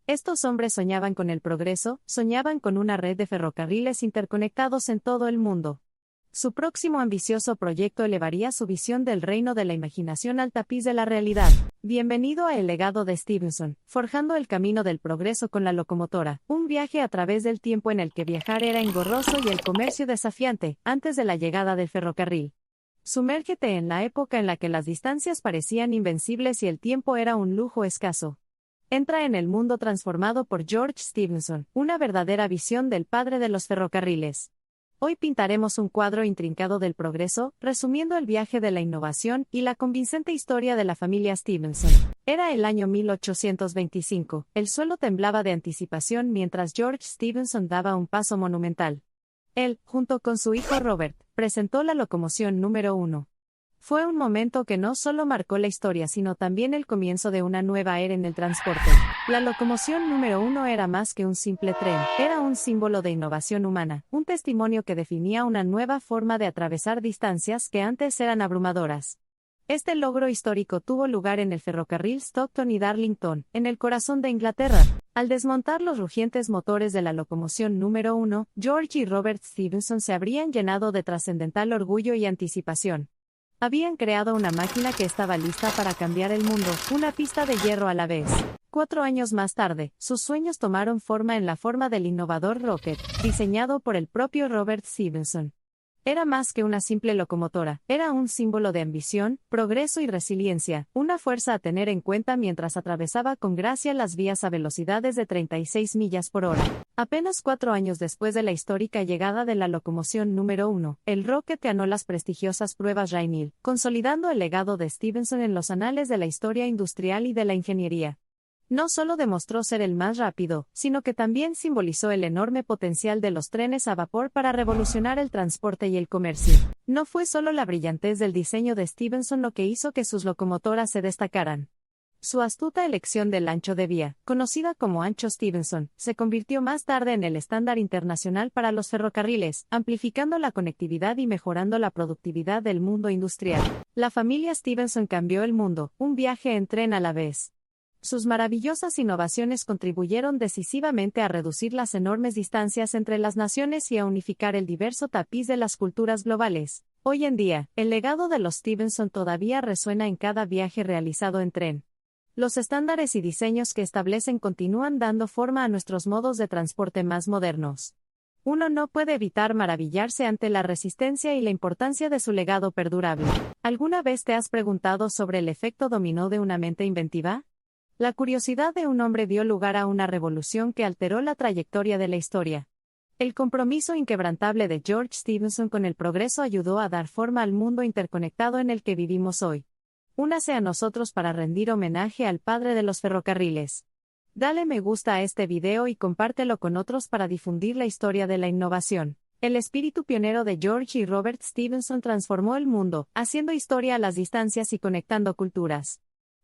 Estos hombres soñaban con el progreso, soñaban con una red de ferrocarriles interconectados en todo el mundo. Su próximo ambicioso proyecto elevaría su visión del reino de la imaginación al tapiz de la realidad. Bienvenido a El legado de Stephenson, forjando el camino del progreso con la locomotora, un viaje a través del tiempo en el que viajar era engorroso y el comercio desafiante, antes de la llegada del ferrocarril. Sumérgete en la época en la que las distancias parecían invencibles y el tiempo era un lujo escaso. Entra en el mundo transformado por George Stephenson, una verdadera visión del padre de los ferrocarriles. Hoy pintaremos un cuadro intrincado del progreso, resumiendo el viaje de la innovación y la convincente historia de la familia Stephenson. Era el año 1825, el suelo temblaba de anticipación mientras George Stephenson daba un paso monumental. Él, junto con su hijo Robert, presentó la locomoción número 1. Fue un momento que no solo marcó la historia sino también el comienzo de una nueva era en el transporte. La locomoción número 1 era más que un simple tren, era un símbolo de innovación humana, un testimonio que definía una nueva forma de atravesar distancias que antes eran abrumadoras. Este logro histórico tuvo lugar en el ferrocarril Stockton y Darlington, en el corazón de Inglaterra. Al desmontar los rugientes motores de la locomoción número 1, George y Robert Stephenson se habrían llenado de trascendental orgullo y anticipación. Habían creado una máquina que estaba lista para cambiar el mundo, una pista de hierro a la vez. 4 años más tarde, sus sueños tomaron forma en la forma del innovador Rocket, diseñado por el propio Robert Stephenson. Era más que una simple locomotora, era un símbolo de ambición, progreso y resiliencia, una fuerza a tener en cuenta mientras atravesaba con gracia las vías a velocidades de 36 millas por hora. Apenas 4 años después de la histórica llegada de la locomoción número 1, el Rocket ganó las prestigiosas pruebas Rainhill, consolidando el legado de Stephenson en los anales de la historia industrial y de la ingeniería. No solo demostró ser el más rápido, sino que también simbolizó el enorme potencial de los trenes a vapor para revolucionar el transporte y el comercio. No fue solo la brillantez del diseño de Stephenson lo que hizo que sus locomotoras se destacaran. Su astuta elección del ancho de vía, conocida como ancho Stephenson, se convirtió más tarde en el estándar internacional para los ferrocarriles, amplificando la conectividad y mejorando la productividad del mundo industrial. La familia Stephenson cambió el mundo, un viaje en tren a la vez. Sus maravillosas innovaciones contribuyeron decisivamente a reducir las enormes distancias entre las naciones y a unificar el diverso tapiz de las culturas globales. Hoy en día, el legado de los Stephenson todavía resuena en cada viaje realizado en tren. Los estándares y diseños que establecen continúan dando forma a nuestros modos de transporte más modernos. Uno no puede evitar maravillarse ante la resistencia y la importancia de su legado perdurable. ¿Alguna vez te has preguntado sobre el efecto dominó de una mente inventiva? La curiosidad de un hombre dio lugar a una revolución que alteró la trayectoria de la historia. El compromiso inquebrantable de George Stephenson con el progreso ayudó a dar forma al mundo interconectado en el que vivimos hoy. Únase a nosotros para rendir homenaje al padre de los ferrocarriles. Dale me gusta a este video y compártelo con otros para difundir la historia de la innovación. El espíritu pionero de George y Robert Stephenson transformó el mundo, haciendo historia a las distancias y conectando culturas.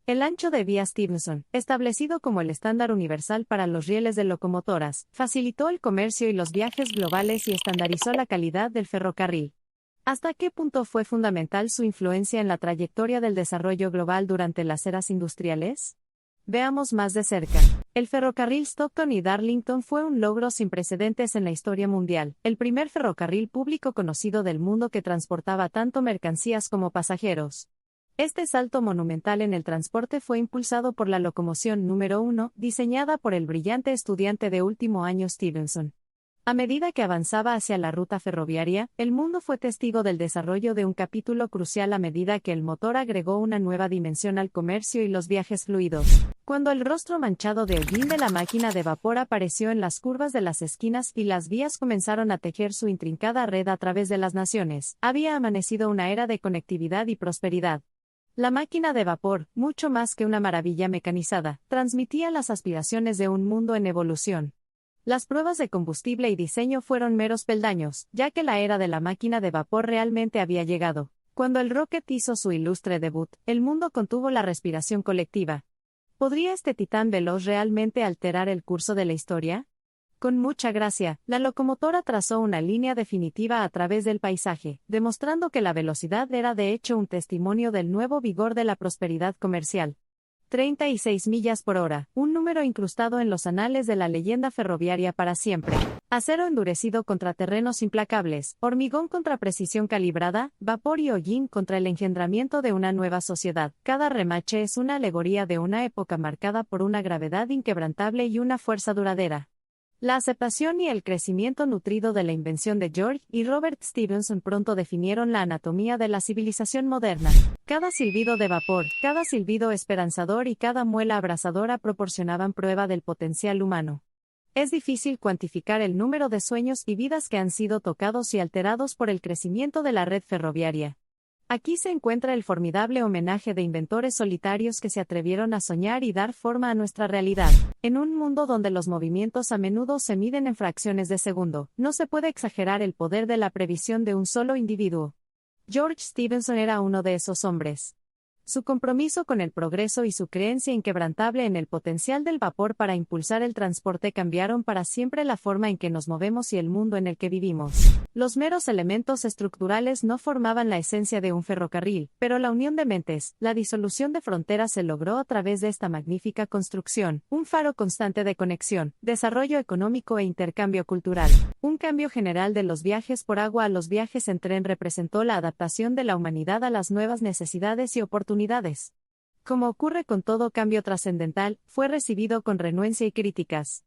El ancho de vía Stephenson, establecido como el estándar universal para los rieles de locomotoras, facilitó el comercio y los viajes globales y estandarizó la calidad del ferrocarril. ¿Hasta qué punto fue fundamental su influencia en la trayectoria del desarrollo global durante las eras industriales? Veamos más de cerca. El ferrocarril Stockton y Darlington fue un logro sin precedentes en la historia mundial, el primer ferrocarril público conocido del mundo que transportaba tanto mercancías como pasajeros. Este salto monumental en el transporte fue impulsado por la locomoción número 1, diseñada por el brillante estudiante de último año Stephenson. A medida que avanzaba hacia la ruta ferroviaria, el mundo fue testigo del desarrollo de un capítulo crucial a medida que el motor agregó una nueva dimensión al comercio y los viajes fluidos. Cuando el rostro manchado de hollín de la máquina de vapor apareció en las curvas de las esquinas y las vías comenzaron a tejer su intrincada red a través de las naciones, había amanecido una era de conectividad y prosperidad. La máquina de vapor, mucho más que una maravilla mecanizada, transmitía las aspiraciones de un mundo en evolución. Las pruebas de combustible y diseño fueron meros peldaños, ya que la era de la máquina de vapor realmente había llegado. Cuando el Rocket hizo su ilustre debut, el mundo contuvo la respiración colectiva. ¿Podría este titán veloz realmente alterar el curso de la historia? Con mucha gracia, la locomotora trazó una línea definitiva a través del paisaje, demostrando que la velocidad era de hecho un testimonio del nuevo vigor de la prosperidad comercial. 36 millas por hora, un número incrustado en los anales de la leyenda ferroviaria para siempre. Acero endurecido contra terrenos implacables, hormigón contra precisión calibrada, vapor y hollín contra el engendramiento de una nueva sociedad. Cada remache es una alegoría de una época marcada por una gravedad inquebrantable y una fuerza duradera. La aceptación y el crecimiento nutrido de la invención de George y Robert Stephenson pronto definieron la anatomía de la civilización moderna. Cada silbido de vapor, cada silbido esperanzador y cada muela abrasadora proporcionaban prueba del potencial humano. Es difícil cuantificar el número de sueños y vidas que han sido tocados y alterados por el crecimiento de la red ferroviaria. Aquí se encuentra el formidable homenaje de inventores solitarios que se atrevieron a soñar y dar forma a nuestra realidad. En un mundo donde los movimientos a menudo se miden en fracciones de segundo, no se puede exagerar el poder de la previsión de un solo individuo. George Stephenson era uno de esos hombres. Su compromiso con el progreso y su creencia inquebrantable en el potencial del vapor para impulsar el transporte cambiaron para siempre la forma en que nos movemos y el mundo en el que vivimos. Los meros elementos estructurales no formaban la esencia de un ferrocarril, pero la unión de mentes, la disolución de fronteras se logró a través de esta magnífica construcción, un faro constante de conexión, desarrollo económico e intercambio cultural. Un cambio general de los viajes por agua a los viajes en tren representó la adaptación de la humanidad a las nuevas necesidades y oportunidades. Como ocurre con todo cambio trascendental, fue recibido con renuencia y críticas.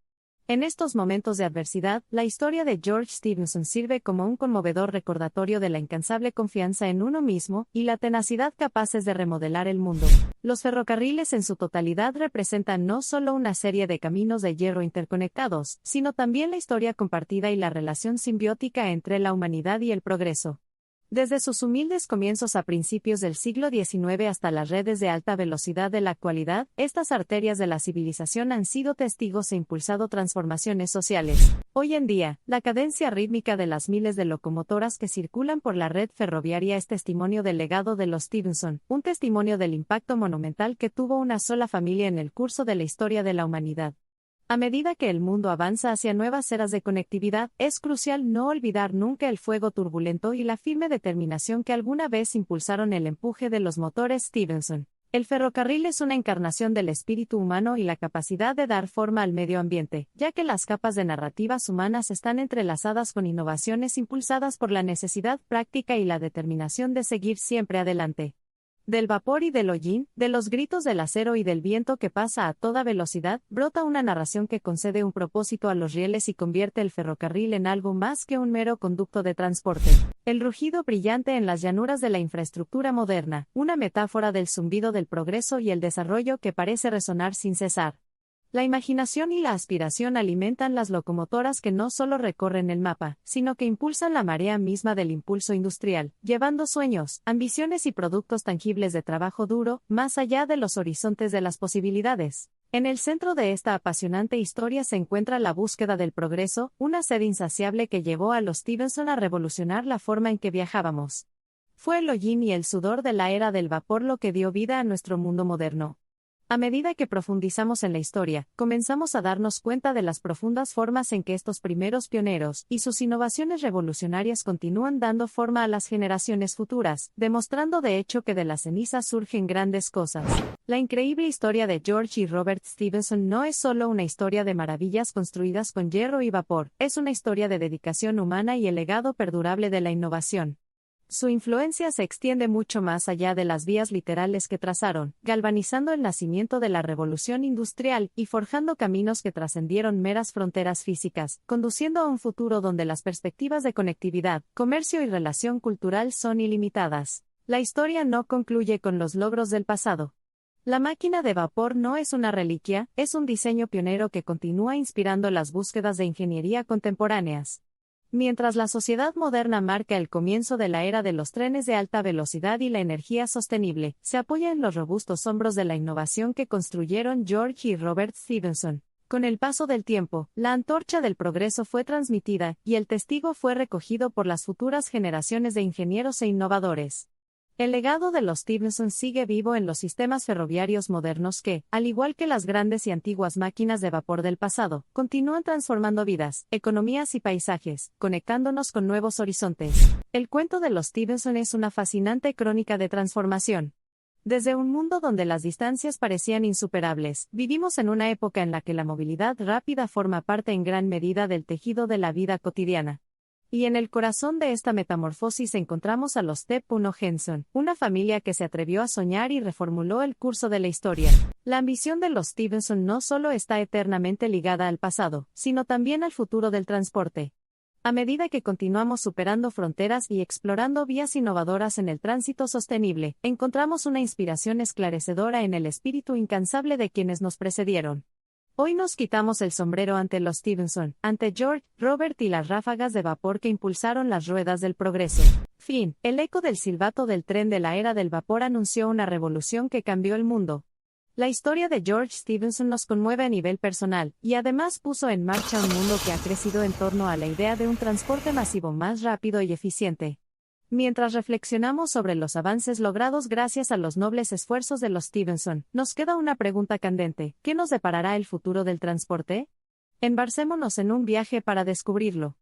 En estos momentos de adversidad, la historia de George Stephenson sirve como un conmovedor recordatorio de la incansable confianza en uno mismo y la tenacidad capaces de remodelar el mundo. Los ferrocarriles en su totalidad representan no solo una serie de caminos de hierro interconectados, sino también la historia compartida y la relación simbiótica entre la humanidad y el progreso. Desde sus humildes comienzos a principios del siglo XIX hasta las redes de alta velocidad de la actualidad, estas arterias de la civilización han sido testigos e impulsado transformaciones sociales. Hoy en día, la cadencia rítmica de las miles de locomotoras que circulan por la red ferroviaria es testimonio del legado de los Stephenson, un testimonio del impacto monumental que tuvo una sola familia en el curso de la historia de la humanidad. A medida que el mundo avanza hacia nuevas eras de conectividad, es crucial no olvidar nunca el fuego turbulento y la firme determinación que alguna vez impulsaron el empuje de los motores Stephenson. El ferrocarril es una encarnación del espíritu humano y la capacidad de dar forma al medio ambiente, ya que las capas de narrativas humanas están entrelazadas con innovaciones impulsadas por la necesidad práctica y la determinación de seguir siempre adelante. Del vapor y del hollín, de los gritos del acero y del viento que pasa a toda velocidad, brota una narración que concede un propósito a los rieles y convierte el ferrocarril en algo más que un mero conducto de transporte. El rugido brillante en las llanuras de la infraestructura moderna, una metáfora del zumbido del progreso y el desarrollo que parece resonar sin cesar. La imaginación y la aspiración alimentan las locomotoras que no solo recorren el mapa, sino que impulsan la marea misma del impulso industrial, llevando sueños, ambiciones y productos tangibles de trabajo duro, más allá de los horizontes de las posibilidades. En el centro de esta apasionante historia se encuentra la búsqueda del progreso, una sed insaciable que llevó a los Stephenson a revolucionar la forma en que viajábamos. Fue el hollín y el sudor de la era del vapor lo que dio vida a nuestro mundo moderno. A medida que profundizamos en la historia, comenzamos a darnos cuenta de las profundas formas en que estos primeros pioneros y sus innovaciones revolucionarias continúan dando forma a las generaciones futuras, demostrando de hecho que de las cenizas surgen grandes cosas. La increíble historia de George y Robert Stephenson no es solo una historia de maravillas construidas con hierro y vapor, es una historia de dedicación humana y el legado perdurable de la innovación. Su influencia se extiende mucho más allá de las vías literales que trazaron, galvanizando el nacimiento de la revolución industrial y forjando caminos que trascendieron meras fronteras físicas, conduciendo a un futuro donde las perspectivas de conectividad, comercio y relación cultural son ilimitadas. La historia no concluye con los logros del pasado. La máquina de vapor no es una reliquia, es un diseño pionero que continúa inspirando las búsquedas de ingeniería contemporáneas. Mientras la sociedad moderna marca el comienzo de la era de los trenes de alta velocidad y la energía sostenible, se apoya en los robustos hombros de la innovación que construyeron George y Robert Stephenson. Con el paso del tiempo, la antorcha del progreso fue transmitida, y el testigo fue recogido por las futuras generaciones de ingenieros e innovadores. El legado de los Stephenson sigue vivo en los sistemas ferroviarios modernos que, al igual que las grandes y antiguas máquinas de vapor del pasado, continúan transformando vidas, economías y paisajes, conectándonos con nuevos horizontes. El cuento de los Stephenson es una fascinante crónica de transformación. Desde un mundo donde las distancias parecían insuperables, vivimos en una época en la que la movilidad rápida forma parte en gran medida del tejido de la vida cotidiana. Y en el corazón de esta metamorfosis encontramos a los T. Henson, una familia que se atrevió a soñar y reformuló el curso de la historia. La ambición de los Stevenson no solo está eternamente ligada al pasado, sino también al futuro del transporte. A medida que continuamos superando fronteras y explorando vías innovadoras en el tránsito sostenible, encontramos una inspiración esclarecedora en el espíritu incansable de quienes nos precedieron. Hoy nos quitamos el sombrero ante los Stevenson, ante George, Robert y las ráfagas de vapor que impulsaron las ruedas del progreso. Fin. El eco del silbato del tren de la era del vapor anunció una revolución que cambió el mundo. La historia de George Stephenson nos conmueve a nivel personal, y además puso en marcha un mundo que ha crecido en torno a la idea de un transporte masivo más rápido y eficiente. Mientras reflexionamos sobre los avances logrados gracias a los nobles esfuerzos de los Stephenson, nos queda una pregunta candente: ¿qué nos deparará el futuro del transporte? Embarcémonos en un viaje para descubrirlo.